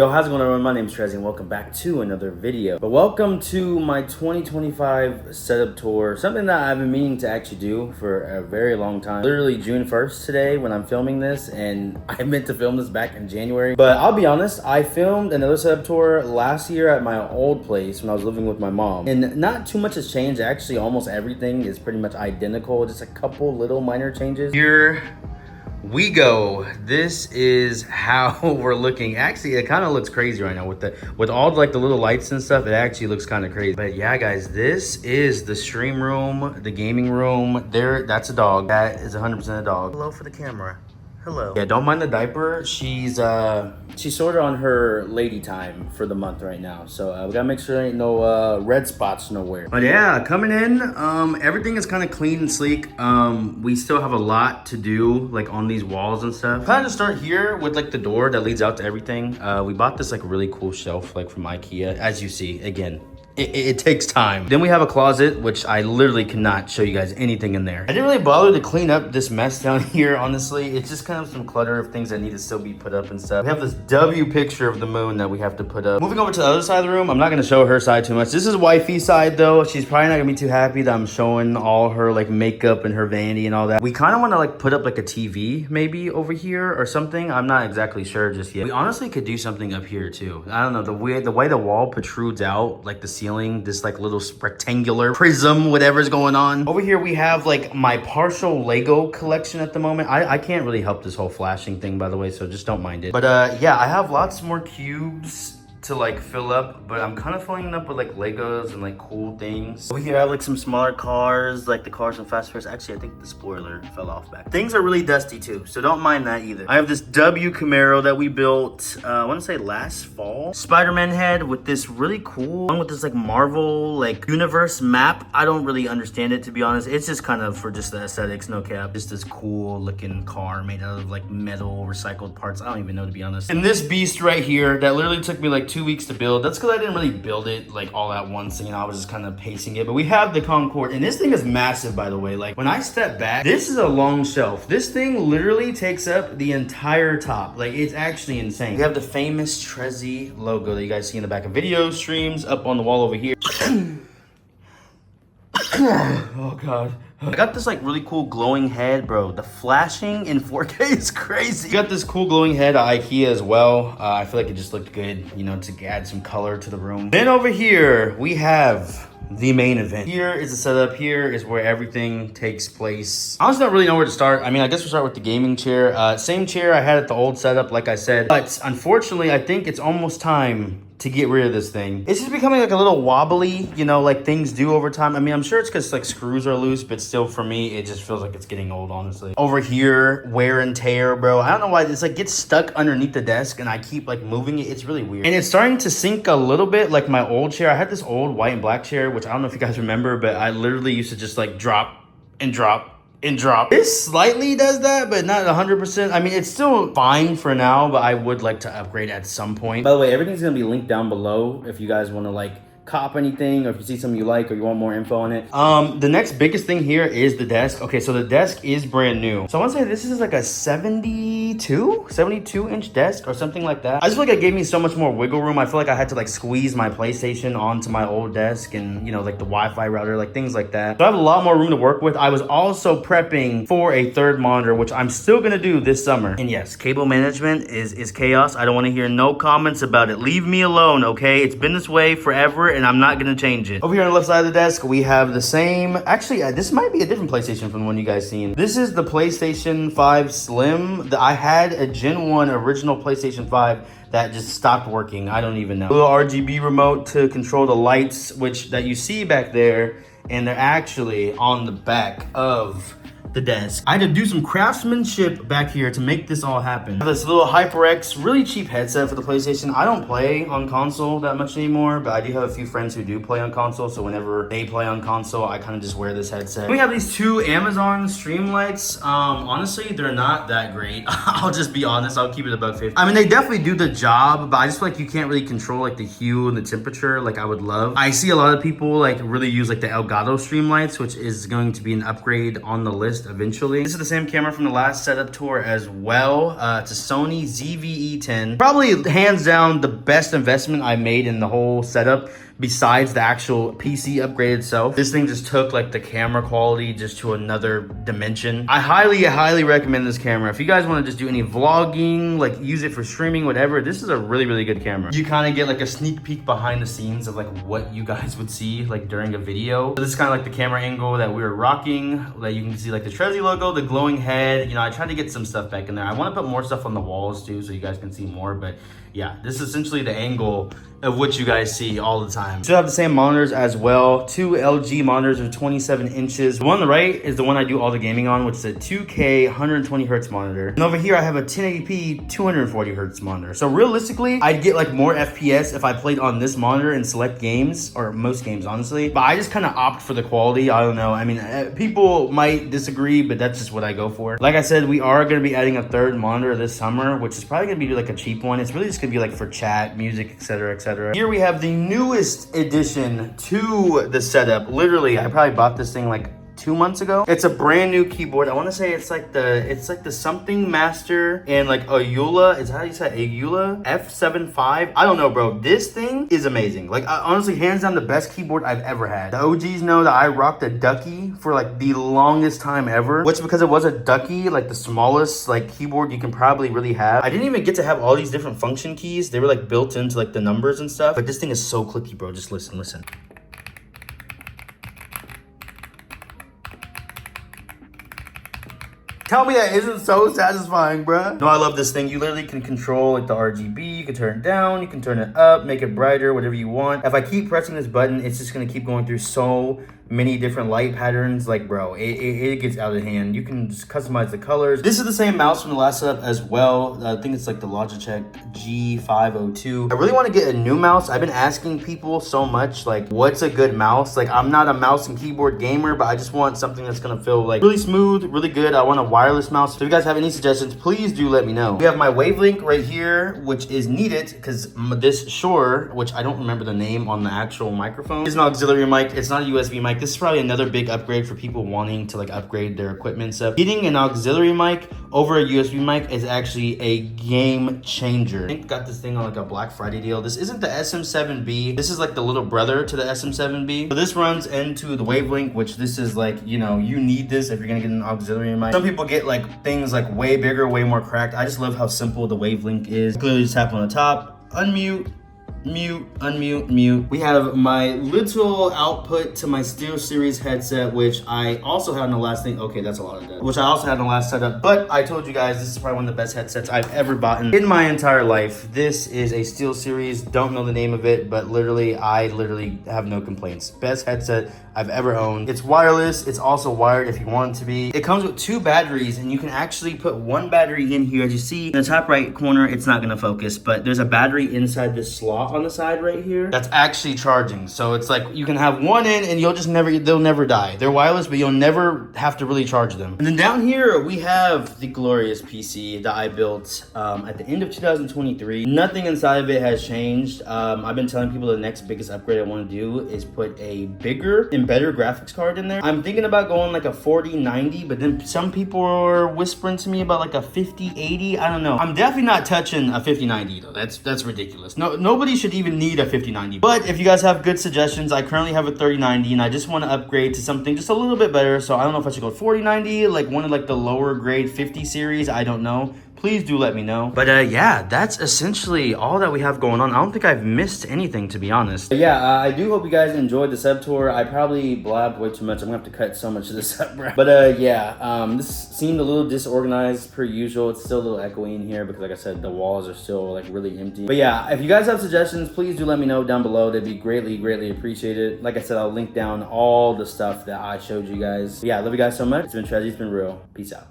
Yo, how's it going everyone? My name is Trezzie and welcome back to another video. But welcome to my 2025 setup tour. Something that I've been meaning to actually do for a very long time. Literally June 1st today when I'm filming this, and I meant to film this back in January. But I'll be honest, I filmed another setup tour last year at my old place when I was living with my mom. And not too much has changed. Actually, almost everything is pretty much identical. Just a couple little minor changes. Here we go. This is how we're looking. Actually, it kind of looks crazy right now with all like the little lights and stuff. It actually looks kind of crazy. But yeah, guys, this is the stream room, the gaming room. There, that's a dog. That is 100% a dog. Hello for the camera. Hello. Yeah, don't mind the diaper. She's sort of on her lady time for the month right now. So we gotta make sure there ain't no red spots nowhere. But yeah, coming in, everything is kind of clean and sleek. We still have a lot to do like on these walls and stuff. Kind of just start here with like the door that leads out to everything. We bought this like really cool shelf like from IKEA. As you see, again, it takes time. Then we have a closet, which I literally cannot show you guys anything in there. I didn't really bother to clean up this mess down here, honestly. It's just kind of some clutter of things that need to still be put up and stuff. We have this W picture of the moon that we have to put up. Moving over to the other side of the room, I'm not gonna show her side too much. This is wifey side though. She's probably not gonna be too happy that I'm showing all her like makeup and her vanity and all that. We kind of want to like put up like a TV maybe over here or something. I'm not exactly sure just yet. We honestly could do something up here too. I don't know, the way the wall protrudes out, like the ceiling, this like little rectangular prism, whatever's going on. Over here we have like my partial Lego collection at the moment. I can't really help this whole flashing thing, by the way, so just don't mind it. But yeah, I have lots more cubes to like fill up, but I'm kind of filling it up with like Legos and like cool things. Over here I have like some smaller cars, like the cars from Fast Furious. Actually, I think the spoiler fell off back. Things are really dusty too, so don't mind that either. I have this W Camaro that we built, I want to say last fall. Spider-Man head with this really cool one with this like Marvel like universe map. I don't really understand it, to be honest. It's just kind of for just the aesthetics, no cap. Just this cool looking car made out of like metal recycled parts. I don't even know, to be honest. And this beast right here that literally took me like 2 weeks to build. That's because I didn't really build it like all at once, you know. I was just kind of pacing it. But we have the Concorde, and this thing is massive, by the way. Like when I step back, this is a long shelf. This thing literally takes up the entire top. Like it's actually insane. We have the famous Trezzie logo that you guys see in the back of video streams up on the wall over here. Oh god. I got this like really cool glowing head, bro. The flashing in 4K is crazy. Got this cool glowing head at IKEA as well. I feel like it just looked good, you know, to add some color to the room. Then over here, we have the main event. Here is the setup. Here is where everything takes place. I honestly don't really know where to start. I mean, I guess we'll start with the gaming chair. Same chair I had at the old setup, like I said. But unfortunately, I think it's almost time to get rid of this thing. It's just becoming like a little wobbly, you know, like things do over time. I mean, I'm sure it's because like screws are loose, but still for me, it just feels like it's getting old, honestly. Over here, wear and tear, bro. I don't know why it's like gets stuck underneath the desk and I keep like moving it. It's really weird. And it's starting to sink a little bit like my old chair. I had this old white and black chair, which I don't know if you guys remember, but I literally used to just like drop and drop and drop. This slightly does that, but not 100%. I mean, it's still fine for now, but I would like to upgrade at some point. By the way, everything's gonna be linked down below if you guys want to like cop anything, or if you see something you like or you want more info on it. The next biggest thing here is the desk. Okay, so the desk is brand new. So I want to say this is like a 72 inch desk or something like that. I just feel like it gave me so much more wiggle room. I feel like I had to like squeeze my PlayStation onto my old desk and, you know, like the Wi-Fi router, like things like that. So I have a lot more room to work with. I was also prepping for a third monitor, which I'm still gonna do this summer. And yes, cable management is chaos. I don't want to hear no comments about it. Leave me alone, okay? It's been this way forever, and I'm not gonna change it. Over here on the left side of the desk, we have the same, actually, this might be a different PlayStation from the one you guys seen. This is the PlayStation 5 Slim. I had a Gen 1 original PlayStation 5 that just stopped working. I don't even know. A little RGB remote to control the lights, which that you see back there, and they're actually on the back of the desk. I had to do some craftsmanship back here to make this all happen. This little HyperX, really cheap headset for the PlayStation. I don't play on console that much anymore, but I do have a few friends who do play on console, so whenever they play on console, I kind of just wear this headset. We have these two Amazon Stream lights. Honestly, they're not that great. I'll just be honest, I'll keep it above 50. I mean, they definitely do the job, but I just feel like you can't really control like the hue and the temperature like I would love. I see a lot of people like really use like the Elgato Stream lights, which is going to be an upgrade on the list eventually. This is the same camera from the last setup tour as well. It's a Sony ZV-E10. Probably hands down the best investment I made in the whole setup, besides the actual PC upgrade itself. This thing just took like the camera quality just to another dimension. I highly recommend this camera. If you guys want to just do any vlogging, like use it for streaming, whatever, this is a really good camera. You kind of get like a sneak peek behind the scenes of like what you guys would see like during a video. So this is kind of like the camera angle that we were rocking, that you can see like the Trezzie logo, the glowing head. You know, I tried to get some stuff back in there. I want to put more stuff on the walls too, so you guys can see more, but yeah, this is essentially the angle of what you guys see all the time. Still have the same monitors as well. Two LG monitors are 27 inches. The one on the right is the one I do all the gaming on, which is a 2K 120 hertz monitor. And over here I have a 1080p 240 hertz monitor. So realistically, I'd get like more FPS if I played on this monitor in select games, or most games honestly. But I just kind of opt for the quality. I don't know. I mean, people might disagree, but that's just what I go for. Like I said, we are going to be adding a third monitor this summer, which is probably going to be like a cheap one. It's really just going to be like for chat, music, etc, etc. Here we have the newest addition to the setup. Literally, I probably bought this thing like 2 months ago. It's a brand new keyboard. I want to say it's like the something master and like Ayula. Is that how you say Ayula F75? I don't know, bro. This thing is amazing. Like honestly, hands down the best keyboard I've ever had. The OGs know that I rocked a Ducky for like the longest time ever, which because it was a Ducky, like the smallest like keyboard you can probably really have. I didn't even get to have all these different function keys. They were like built into like the numbers and stuff. But this thing is so clicky, bro. Just listen. Tell me that isn't so satisfying, bruh. No, I love this thing. You literally can control like the RGB. You can turn it down, you can turn it up, make it brighter, whatever you want. If I keep pressing this button, it's just gonna keep going through so many different light patterns. Like, bro, it gets out of hand. You can just customize the colors. This is the same mouse from the last setup as well. I think it's like the Logitech G502. I really want to get a new mouse. I've been asking people so much, like, what's a good mouse? Like, I'm not a mouse and keyboard gamer, but I just want something that's gonna feel like really smooth, really good. I want a wireless mouse. So if you guys have any suggestions, please do let me know. We have my Wavelength right here, which is needed because this Shure, which I don't remember the name on the actual microphone, is an auxiliary mic. It's not a USB mic. This is probably another big upgrade for people wanting to like upgrade their equipment and stuff. Getting an auxiliary mic over a USB mic is actually a game changer. I think got this thing on like a Black Friday deal. This isn't the SM7B. This is like the little brother to the SM7B. So this runs into the Wavelength, which this is like, you know, you need this if you're gonna get an auxiliary mic. Some people get like things like way bigger, way more cracked. I just love how simple the Wavelength is. Clearly just tap on the top, unmute, mute, unmute, mute. We have my little output to my SteelSeries headset, which I also had in the last thing. Okay, that's a lot of that. Which I also had in the last setup, but I told you guys this is probably one of the best headsets I've ever bought in my entire life. This is a SteelSeries. Don't know the name of it, but I literally have no complaints. Best headset I've ever owned. It's wireless. It's also wired if you want it to be. It comes with 2 batteries, and you can actually put 1 battery in here. As you see in the top right corner, it's not gonna focus, but there's a battery inside this slot on the side right here that's actually charging. So it's like you can have one in and they'll never die. They're wireless, but you'll never have to really charge them. And then down here we have the glorious PC that I built at the end of 2023. Nothing inside of it has changed. I've been telling people the next biggest upgrade I want to do is put a bigger and better graphics card in there. I'm thinking about going like a 4090, but then some people are whispering to me about like a 5080. I don't know. I'm definitely not touching a 5090 though. That's ridiculous. Nobody should even need a 5090. But if you guys have good suggestions, I currently have a 3090 and I just want to upgrade to something just a little bit better. So I don't know if I should go 4090, like one of like the lower grade 50 series. I don't know. Please do let me know. But yeah, that's essentially all that we have going on. I don't think I've missed anything, to be honest. But yeah, I do hope you guys enjoyed the sub tour. I probably blabbed way too much. I'm gonna have to cut so much of this up, bro. But yeah, this seemed a little disorganized per usual. It's still a little echoey in here because like I said, the walls are still like really empty. But yeah, if you guys have suggestions, please do let me know down below. They'd be greatly appreciated. Like I said, I'll link down all the stuff that I showed you guys. But yeah, I love you guys so much. It's been Trezzie, it's been real. Peace out.